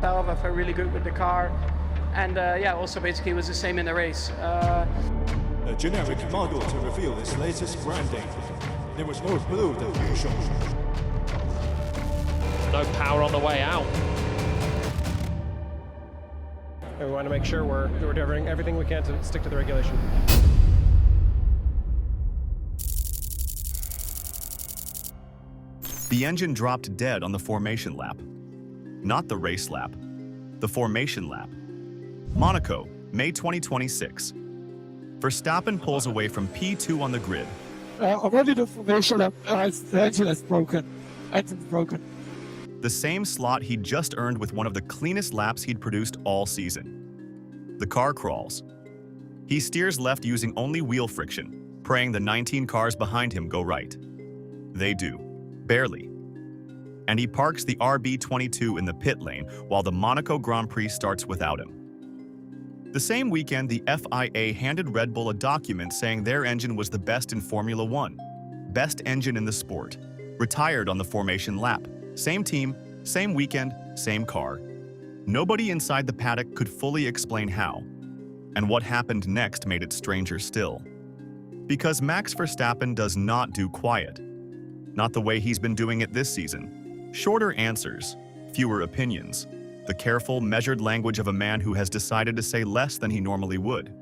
valve. I felt really good with the car. And yeah, also basically it was the same in the race. A generic model to reveal its latest branding. There was more blue than usual. No power on the way out. And we want to make sure we're doing everything we can to stick to the regulation. The engine dropped dead on the formation lap. Not the race lap, the formation lap. Monaco, May 2026. Verstappen pulls away from P2 on the grid. Already the formation lap, the engine is broken. Engine's broken. The same slot he'd just earned with one of the cleanest laps he'd produced all season. The car crawls. He steers left using only wheel friction, praying the 19 cars behind him go right. They do. Barely. And he parks the RB22 in the pit lane while the Monaco Grand Prix starts without him. The same weekend, the FIA handed Red Bull a document saying their engine was the best in Formula One. Best engine in the sport. Retired on the formation lap. Same team, same weekend, same car. Nobody inside the paddock could fully explain how. And what happened next made it stranger still. Because Max Verstappen does not do quiet. Not the way he's been doing it this season. Shorter answers, fewer opinions. The careful, measured language of a man who has decided to say less than he normally would.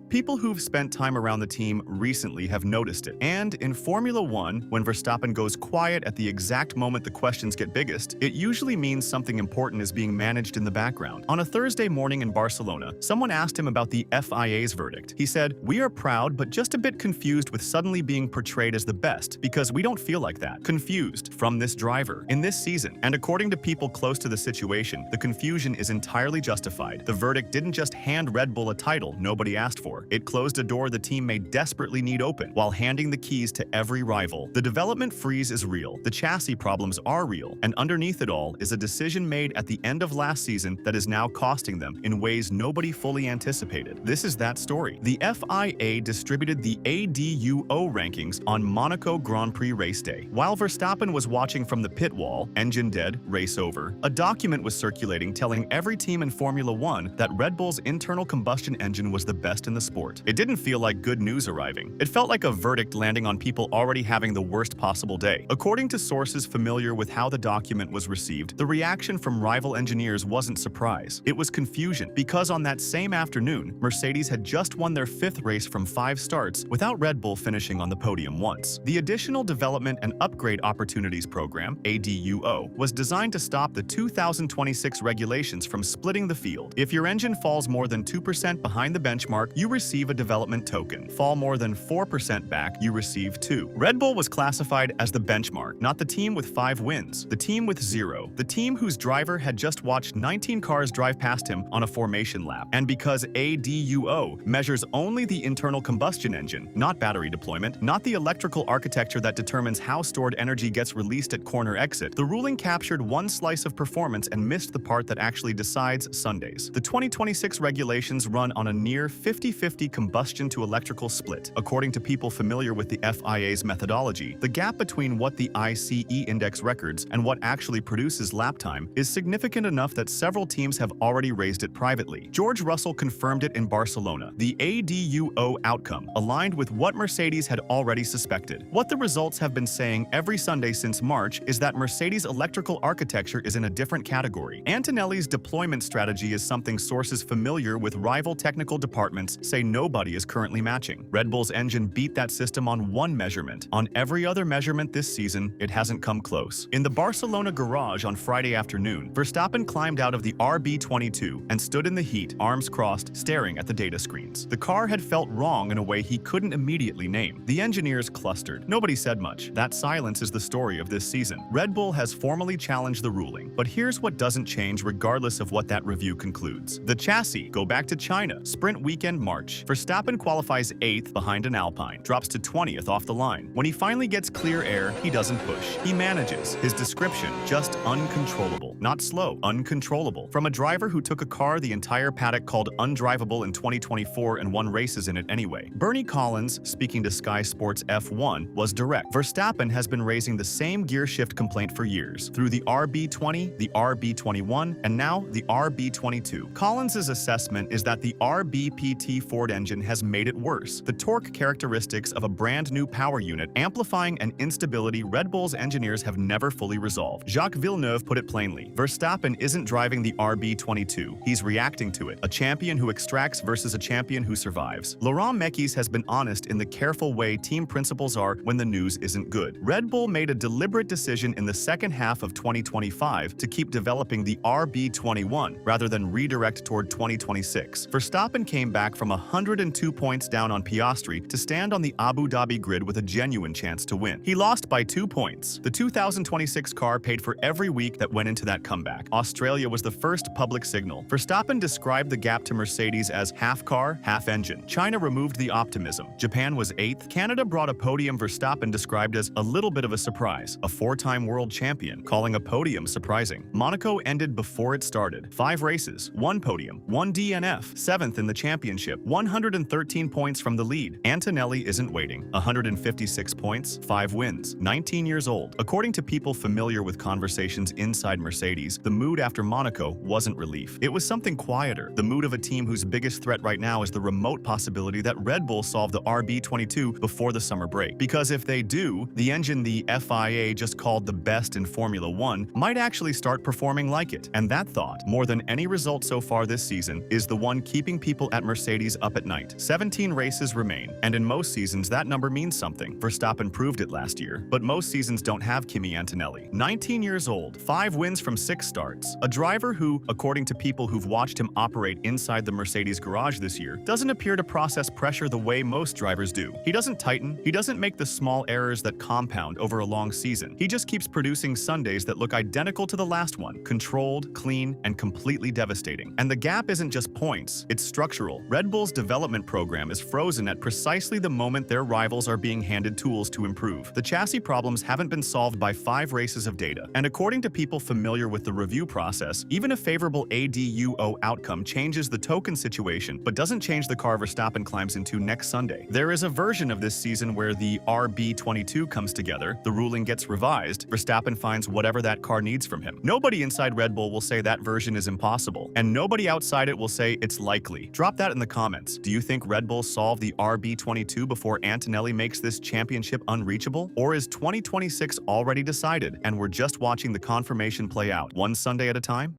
People who've spent time around the team recently have noticed it. And in Formula One, when Verstappen goes quiet at the exact moment the questions get biggest, it usually means something important is being managed in the background. On a Thursday morning in Barcelona, someone asked him about the FIA's verdict. He said, "We are proud, but just a bit confused with suddenly being portrayed as the best, because we don't feel like that. Confused from this driver in this season." And according to people close to the situation, the confusion is entirely justified. The verdict didn't just hand Red Bull a title nobody asked for. It closed a door the team may desperately need open, while handing the keys to every rival. The development freeze is real, the chassis problems are real, and underneath it all is a decision made at the end of last season that is now costing them in ways nobody fully anticipated. This is that story. The FIA distributed the ADUO rankings on Monaco Grand Prix race day. While Verstappen was watching from the pit wall, engine dead, race over, a document was circulating telling every team in Formula One that Red Bull's internal combustion engine was the best in the sport. It didn't feel like good news arriving. It felt like a verdict landing on people already having the worst possible day. According to sources familiar with how the document was received, the reaction from rival engineers wasn't surprise. It was confusion, because on that same afternoon, Mercedes had just won their 5th race from 5 starts without Red Bull finishing on the podium once. The Additional Development and Upgrade Opportunities Program, ADUO, was designed to stop the 2026 regulations from splitting the field. If your engine falls more than 2% behind the benchmark, you receive a development token. Fall more than 4% back, you receive 2. Red Bull was classified as the benchmark, not the team with 5 wins, the team with 0, the team whose driver had just watched 19 cars drive past him on a formation lap. And because ADUO measures only the internal combustion engine, not battery deployment, not the electrical architecture that determines how stored energy gets released at corner exit, the ruling captured one slice of performance and missed the part that actually decides Sundays. The 2026 regulations run on a near 50-50 combustion to electrical split. According to people familiar with the FIA's methodology, the gap between what the ICE index records and what actually produces lap time is significant enough that several teams have already raised it privately. George Russell confirmed it in Barcelona. The ADUO outcome aligned with what Mercedes had already suspected. What the results have been saying every Sunday since March is that Mercedes' electrical architecture is in a different category. Antonelli's deployment strategy is something sources familiar with rival technical departments say nobody is currently matching. Red Bull's engine beat that system on one measurement. On every other measurement this season, it hasn't come close. In the Barcelona garage on Friday afternoon, Verstappen climbed out of the RB22 and stood in the heat, arms crossed, staring at the data screens. The car had felt wrong in a way he couldn't immediately name. The engineers clustered. Nobody said much. That silence is the story of this season. Red Bull has formally challenged the ruling, but here's what doesn't change regardless of what that review concludes. The chassis, go back to China, sprint weekend March. Verstappen qualifies 8th behind an Alpine, drops to 20th off the line. When he finally gets clear air, he doesn't push. He manages. His description, just uncontrollable. not slow, uncontrollable. From a driver who took a car the entire paddock called undrivable in 2024 and won races in it anyway. Bernie Collins, speaking to Sky Sports F1, was direct. Verstappen has been raising the same gear shift complaint for years, through the RB20, the RB21, and now the RB22. Collins's assessment is that the RBPT Ford engine has made it worse. The torque characteristics of a brand new power unit amplifying an instability Red Bull's engineers have never fully resolved. Jacques Villeneuve put it plainly: Verstappen isn't driving the RB22, he's reacting to it. A champion who extracts versus a champion who survives. Laurent Mekies has been honest in the careful way team principals are when the news isn't good. Red Bull made a deliberate decision in the second half of 2025 to keep developing the RB21 rather than redirect toward 2026. Verstappen came back from 102 points down on Piastri to stand on the Abu Dhabi grid with a genuine chance to win. He lost by 2 points. The 2026 car paid for every week that went into that comeback. Australia was the first public signal. Verstappen described the gap to Mercedes as half car, half engine. China removed the optimism. Japan was 8th. Canada brought a podium Verstappen described as a little bit of a surprise. A 4-time world champion, calling a podium surprising. Monaco ended before it started. 5 races, 1 podium, 1 DNF, 7th in the championship, 113 points from the lead. Antonelli isn't waiting. 156 points, 5 wins, 19 years old. According to people familiar with conversations inside Mercedes, the mood after Monaco wasn't relief. It was something quieter. The mood of a team whose biggest threat right now is the remote possibility that Red Bull solve the RB22 before the summer break. Because if they do, the engine the FIA just called the best in Formula 1 might actually start performing like it. And that thought, more than any result so far this season, is the one keeping people at Mercedes up at night. 17 races remain, and in most seasons that number means something. Verstappen proved it last year, but most seasons don't have Kimi Antonelli. 19 years old, 5 wins from 6 starts. A driver who, according to people who've watched him operate inside the Mercedes garage this year, doesn't appear to process pressure the way most drivers do. He doesn't tighten, he doesn't make the small errors that compound over a long season. He just keeps producing Sundays that look identical to the last one, controlled, clean, and completely devastating. And the gap isn't just points, it's structural. Red Bull's development program is frozen at precisely the moment their rivals are being handed tools to improve. The chassis problems haven't been solved by 5 races of data. And according to people familiar with the review process, even a favorable ADUO outcome changes the token situation, but doesn't change the car Verstappen climbs into next Sunday. There is a version of this season where the RB22 comes together, the ruling gets revised, Verstappen finds whatever that car needs from him. Nobody inside Red Bull will say that version is impossible, and nobody outside it will say it's likely. Drop that in the comments. Do you think Red Bull solved the RB22 before Antonelli makes this championship unreachable? Or is 2026 already decided, and we're just watching the confirmation play out, one Sunday at a time?